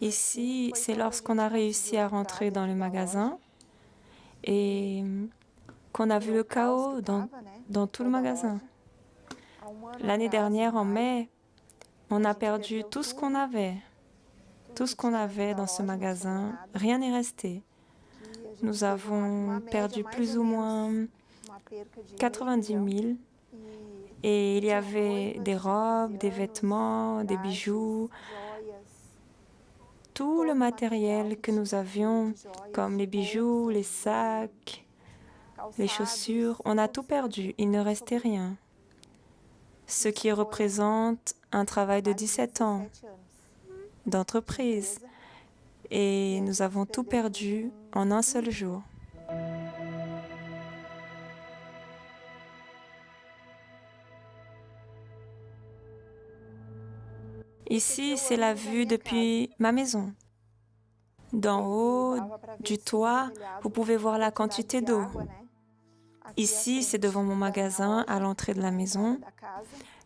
Ici, c'est lorsqu'on a réussi à rentrer dans le magasin et qu'on a vu le chaos dans tout le magasin. L'année dernière, en mai, on a perdu tout ce qu'on avait. Tout ce qu'on avait dans ce magasin, rien n'est resté. Nous avons perdu plus ou moins 90 000 et il y avait des robes, des vêtements, des bijoux, tout le matériel que nous avions, comme les bijoux, les sacs, les chaussures, on a tout perdu, il ne restait rien. Ce qui représente un travail de 17 ans d'entreprise. Et nous avons tout perdu en un seul jour. Ici, c'est la vue depuis ma maison. D'en haut, du toit, vous pouvez voir la quantité d'eau. Ici, c'est devant mon magasin, à l'entrée de la maison.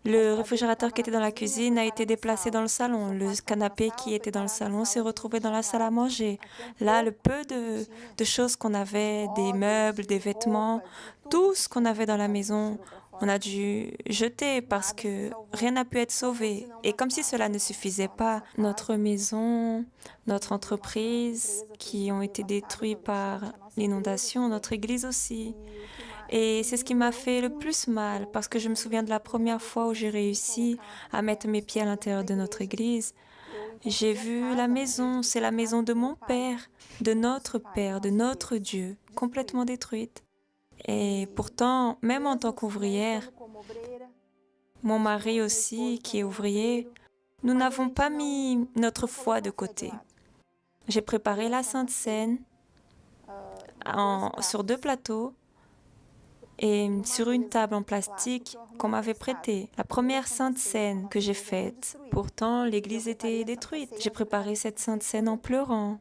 Le réfrigérateur qui était dans la cuisine a été déplacé dans le salon. Le canapé qui était dans le salon s'est retrouvé dans la salle à manger. Là, le peu de choses qu'on avait, des meubles, des vêtements, tout ce qu'on avait dans la maison, on a dû jeter parce que rien n'a pu être sauvé. Et comme si cela ne suffisait pas, notre maison, notre entreprise qui ont été détruites par l'inondation, notre église aussi. Et c'est ce qui m'a fait le plus mal parce que je me souviens de la première fois où j'ai réussi à mettre mes pieds à l'intérieur de notre église. J'ai vu la maison, c'est la maison de mon Père, de notre Dieu, complètement détruite. Et pourtant, même en tant qu'ouvrière, mon mari aussi, qui est ouvrier, nous n'avons pas mis notre foi de côté. J'ai préparé la Sainte Seine sur 2 plateaux et sur une table en plastique qu'on m'avait prêtée. La première Sainte Seine que j'ai faite. Pourtant, l'église était détruite. J'ai préparé cette Sainte Seine en pleurant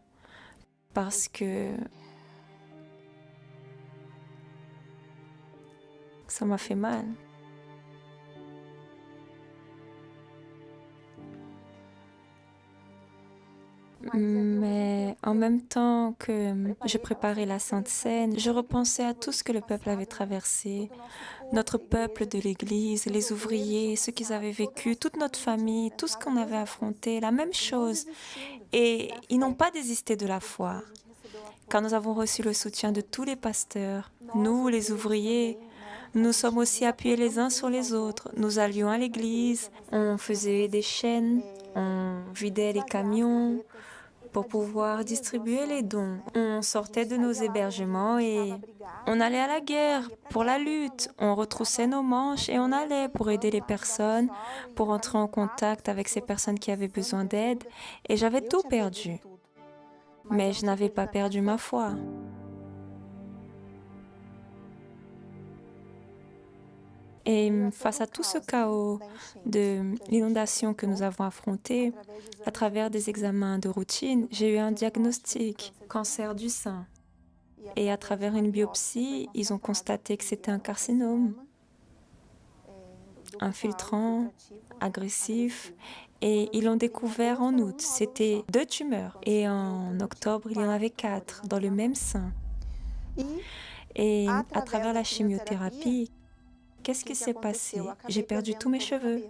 parce que ça m'a fait mal. Mais en même temps que je préparais la Sainte Seine, je repensais à tout ce que le peuple avait traversé, notre peuple de l'Église, les ouvriers, ce qu'ils avaient vécu, toute notre famille, tout ce qu'on avait affronté, la même chose. Et ils n'ont pas désisté de la foi. Quand nous avons reçu le soutien de tous les pasteurs, nous, les ouvriers, nous sommes aussi appuyés les uns sur les autres. Nous allions à l'église, on faisait des chaînes, on vidait les camions pour pouvoir distribuer les dons. On sortait de nos hébergements et on allait à la guerre pour la lutte. On retroussait nos manches et on allait pour aider les personnes, pour entrer en contact avec ces personnes qui avaient besoin d'aide. Et j'avais tout perdu. Mais je n'avais pas perdu ma foi. Et face à tout ce chaos de l'inondation que nous avons affronté, à travers des examens de routine, j'ai eu un diagnostic, cancer du sein. Et à travers une biopsie, ils ont constaté que c'était un carcinome, infiltrant, agressif, et ils l'ont découvert en août. C'était 2 tumeurs. Et en octobre, il y en avait 4 dans le même sein. Et à travers la chimiothérapie, qu'est-ce qui s'est passé? J'ai perdu tous mes cheveux.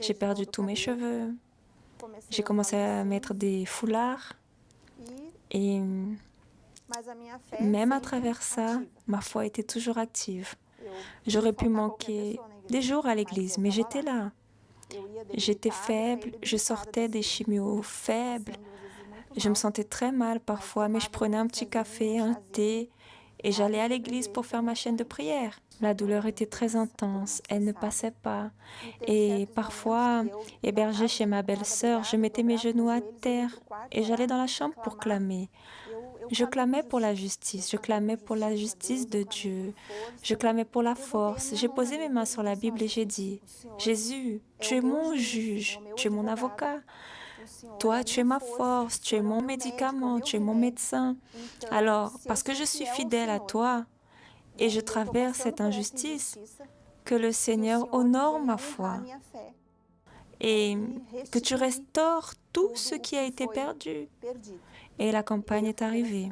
J'ai perdu tous mes cheveux. J'ai commencé à mettre des foulards. Et même à travers ça, ma foi était toujours active. J'aurais pu manquer des jours à l'église, mais j'étais là. J'étais faible, je sortais des chimios faibles. Je me sentais très mal parfois, mais je prenais un petit café, un thé, et j'allais à l'église pour faire ma chaîne de prière. La douleur était très intense, elle ne passait pas. Et parfois, hébergée chez ma belle-sœur, je mettais mes genoux à terre et j'allais dans la chambre pour clamer. Je clamais pour la justice, je clamais pour la justice de Dieu, je clamais pour la force. J'ai posé mes mains sur la Bible et j'ai dit, Jésus, tu es mon juge, tu es mon avocat. Toi, tu es ma force, tu es mon médicament, tu es mon médecin. Alors, parce que je suis fidèle à toi et je traverse cette injustice, que le Seigneur honore ma foi. et que tu restaures tout ce qui a été perdu. Et la campagne est arrivée.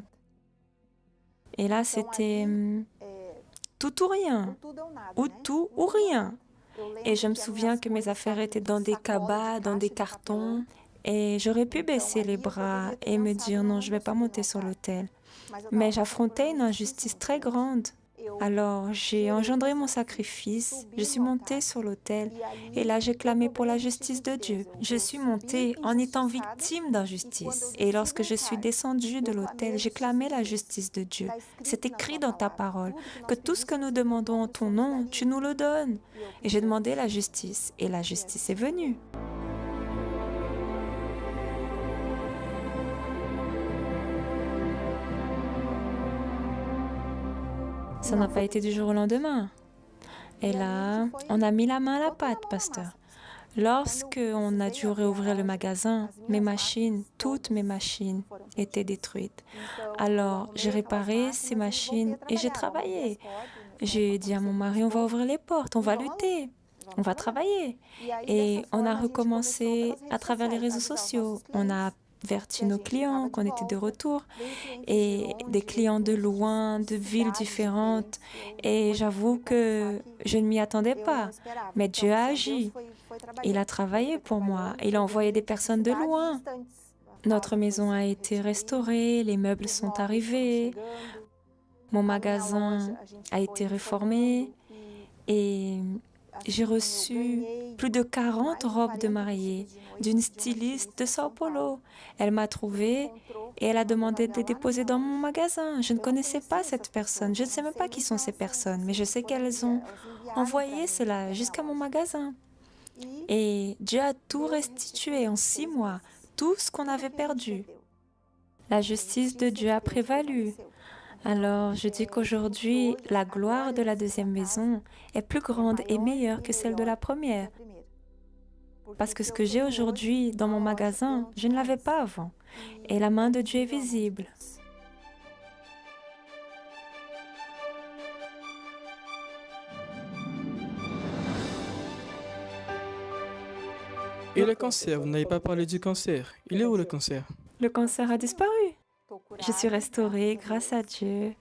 Et là, c'était tout ou rien, ou tout ou rien. Et je me souviens que mes affaires étaient dans des cabas, dans des cartons, et j'aurais pu baisser les bras et me dire non, je ne vais pas monter sur l'autel. Mais j'affrontais une injustice très grande. Alors j'ai engendré mon sacrifice, je suis montée sur l'autel et là j'ai clamé pour la justice de Dieu. Je suis montée en étant victime d'injustice et lorsque je suis descendue de l'autel, j'ai clamé la justice de Dieu. C'est écrit dans ta parole que tout ce que nous demandons en ton nom, tu nous le donnes. Et j'ai demandé la justice et la justice est venue. Ça n'a pas été du jour au lendemain. Et là, on a mis la main à la pâte, pasteur. Lorsque on a dû réouvrir le magasin, mes machines, toutes mes machines étaient détruites. Alors, j'ai réparé ces machines et j'ai travaillé. J'ai dit à mon mari, on va ouvrir les portes, on va lutter, on va travailler. Et on a recommencé à travers les réseaux sociaux. On a averti nos clients qu'on était de retour et des clients de loin, de villes différentes. Et j'avoue que je ne m'y attendais pas, mais Dieu a agi. Il a travaillé pour moi. Il a envoyé des personnes de loin. Notre maison a été restaurée, les meubles sont arrivés, mon magasin a été réformé et j'ai reçu plus de 40 robes de mariée d'une styliste de Sao Paulo. Elle m'a trouvée et elle a demandé de les déposer dans mon magasin. Je ne connaissais pas cette personne. Je ne sais même pas qui sont ces personnes, mais je sais qu'elles ont envoyé cela jusqu'à mon magasin. Et Dieu a tout restitué en 6 mois, tout ce qu'on avait perdu. La justice de Dieu a prévalu. Alors, je dis qu'aujourd'hui, la gloire de la deuxième maison est plus grande et meilleure que celle de la première. Parce que ce que j'ai aujourd'hui dans mon magasin, je ne l'avais pas avant. Et la main de Dieu est visible. Et le cancer, vous n'avez pas parlé du cancer. Il est où le cancer? Le cancer a disparu. Je suis restaurée grâce à Dieu.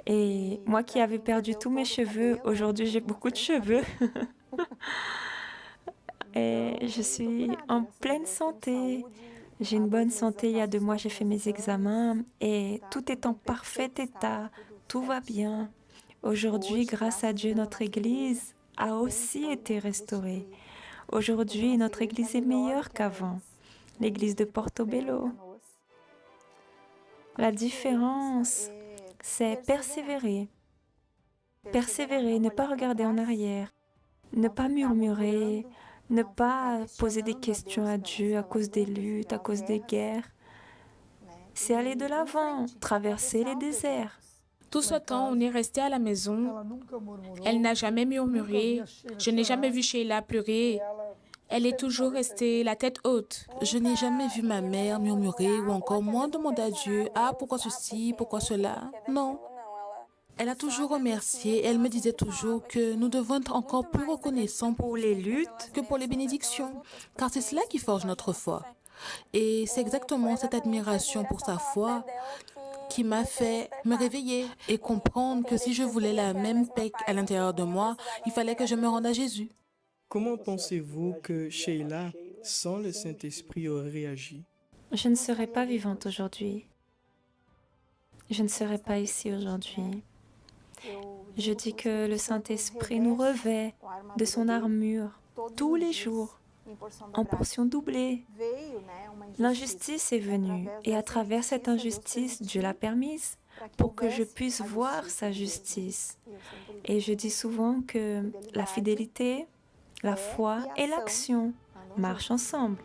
Et moi qui avais perdu tous mes cheveux, aujourd'hui j'ai beaucoup de cheveux. Et je suis en pleine santé. J'ai une bonne santé. Il y a 2 mois, j'ai fait mes examens et tout est en parfait état. Tout va bien. Aujourd'hui, grâce à Dieu, notre Église a aussi été restaurée. Aujourd'hui, notre Église est meilleure qu'avant. L'Église de Portobello. La différence, c'est persévérer. Persévérer, ne pas regarder en arrière, ne pas murmurer, ne pas poser des questions à Dieu à cause des luttes, à cause des guerres. C'est aller de l'avant, traverser les déserts. Tout ce temps, on est resté à la maison. Elle n'a jamais murmuré. Je n'ai jamais vu Sheila pleurer. Elle est toujours restée la tête haute. Je n'ai jamais vu ma mère murmurer ou encore moins demander à Dieu « Ah, pourquoi ceci, pourquoi cela ?» Non. Elle a toujours remercié. Elle me disait toujours que nous devons être encore plus reconnaissants pour les luttes que pour les bénédictions, car c'est cela qui forge notre foi. Et c'est exactement cette admiration pour sa foi qui m'a fait me réveiller et comprendre que si je voulais la même paix à l'intérieur de moi, il fallait que je me rende à Jésus. Comment pensez-vous que Sheila, sans le Saint-Esprit, aurait réagi? Je ne serais pas vivante aujourd'hui. Je ne serais pas ici aujourd'hui. Je dis que le Saint-Esprit nous revêt de son armure tous les jours, en portions doublées. L'injustice est venue et à travers cette injustice, Dieu l'a permise pour que je puisse voir sa justice. Et je dis souvent que la fidélité, la foi et l'action marchent ensemble.